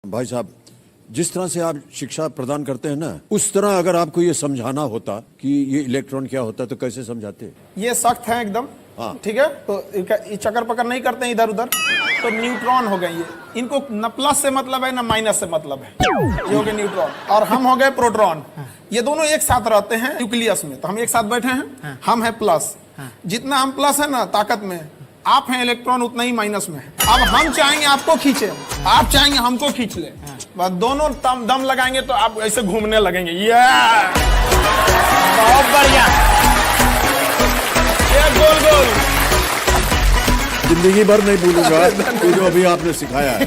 भाई साहब, जिस तरह से आप शिक्षा प्रदान करते हैं ना, उस तरह अगर आपको ये समझाना होता कि ये इलेक्ट्रॉन क्या होता है तो कैसे समझाते? ये सख्त है एकदम। हाँ। ठीक है, तो ये चक्कर पकड़ नहीं करते हैं इधर उधर, तो न्यूट्रॉन हो गए ये। इनको न प्लस से मतलब है न माइनस से मतलब है। ये हो गए न्यूट्रॉन और हम हो गए प्रोटॉन। ये दोनों एक साथ रहते हैं न्यूक्लियस में, तो हम एक साथ बैठे हैं। हम है प्लस, जितना हम प्लस है ना ताकत में, आप हैं इलेक्ट्रॉन उतना ही माइनस में है। अब हम चाहेंगे आपको खींचे, आप चाहेंगे हमको खींच ले, बस दोनों दम लगाएंगे तो आप ऐसे घूमने लगेंगे। ये बहुत बढ़िया। ये गोल गोल जिंदगी भर नहीं भूलूंगा ये जो अभी आपने सिखाया है।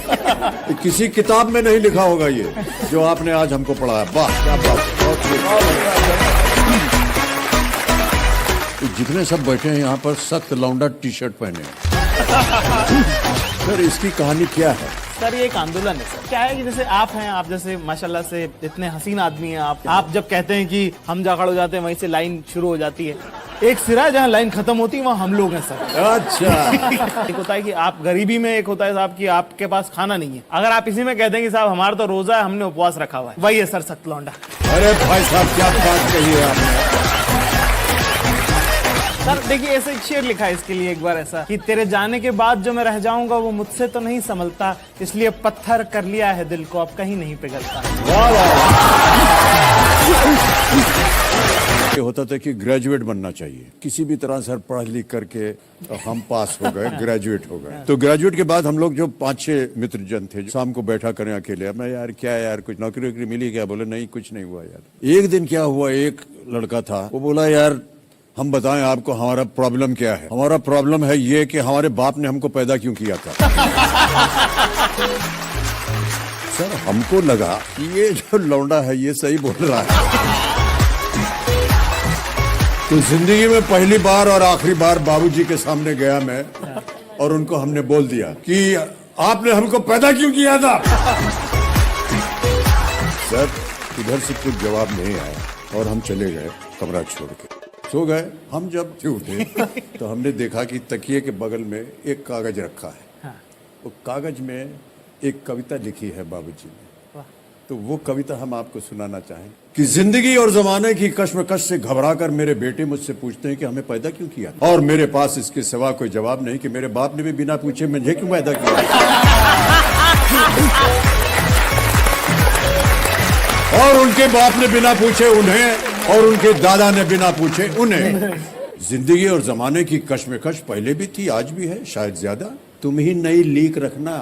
किसी किताब में नहीं लिखा होगा ये जो आपने आज हमको पढ़ाया। वाह क्या बात है, बहुत जितने सब बैठे हैं यहाँ पर सख्त लौंडा टी शर्ट पहने हैं। सर इसकी कहानी क्या है? सर ये एक आंदोलन है सर। क्या है कि जैसे आप हैं, आप जैसे माशाल्लाह से इतने हसीन आदमी हैं आप जब कहते हैं कि हम जा खड़े हो जाते हैं वहीं से लाइन शुरू हो जाती है। एक सिरा है जहाँ लाइन खत्म होती है वहाँ हम लोग हैं सर। अच्छा। एक होता है कि आप गरीबी में, एक होता है साहब कि आपके पास खाना नहीं है। अगर आप इसी में कहते हैं कि साहब हमारा तो रोजा है, हमने उपवास रखा हुआ है, वही है सर सख्त लौंडा। अरे भाई साहब क्या बात कही है आपने। सर देखिए ऐसे एक शेर लिखा है इसके लिए एक बार ऐसा कि तेरे जाने के बाद जो मैं रह जाऊंगा वो मुझसे तो नहीं संभलता, इसलिए पत्थर कर लिया है दिल को, अब कहीं नहीं पिघलता। ये होता था कि ग्रेजुएट बनना चाहिए, किसी भी तरह सर पढ़ लिख करके हम पास हो गए, ग्रेजुएट हो गए। तो ग्रेजुएट के बाद हम लोग जो 5-6 मित्र जन थे शाम को बैठा करें अकेले, मैं यार क्या यार कुछ नौकरी वोकरी मिली क्या? बोले नहीं कुछ नहीं हुआ यार। एक दिन क्या हुआ, एक लड़का था वो बोला यार हम बताएं आपको हमारा प्रॉब्लम क्या है। हमारा प्रॉब्लम है ये कि हमारे बाप ने हमको पैदा क्यों किया था। सर हमको लगा कि ये जो लौंडा है ये सही बोल रहा है। तो जिंदगी में पहली बार और आखिरी बार बाबूजी के सामने गया मैं और उनको हमने बोल दिया कि आपने हमको पैदा क्यों किया था। सर इधर से कुछ जवाब नहीं आया और हम चले गए कमरा छोड़ के, सो गए। हम जब उठे तो हमने देखा कि तकिए के बगल में एक कागज रखा है। वो कागज में एक कविता लिखी है बाबूजी ने। तो वो कविता हम आपको सुनाना चाहें कि जिंदगी और जमाने की कश्मकश से घबराकर मेरे बेटे मुझसे पूछते हैं कि हमें पैदा क्यों किया, और मेरे पास इसके सिवा कोई जवाब नहीं कि मेरे बाप ने भी बिना पूछे मुझे क्यों पैदा किया, और उनके बाप ने बिना पूछे उन्हें, और उनके दादा ने बिना पूछे उन्हें। जिंदगी और जमाने की कश्मकश पहले भी थी, आज भी है, शायद ज्यादा। तुम ही नई लीक रखना,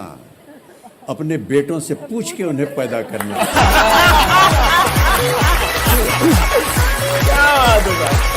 अपने बेटों से पूछ के उन्हें पैदा करना। क्या बात है।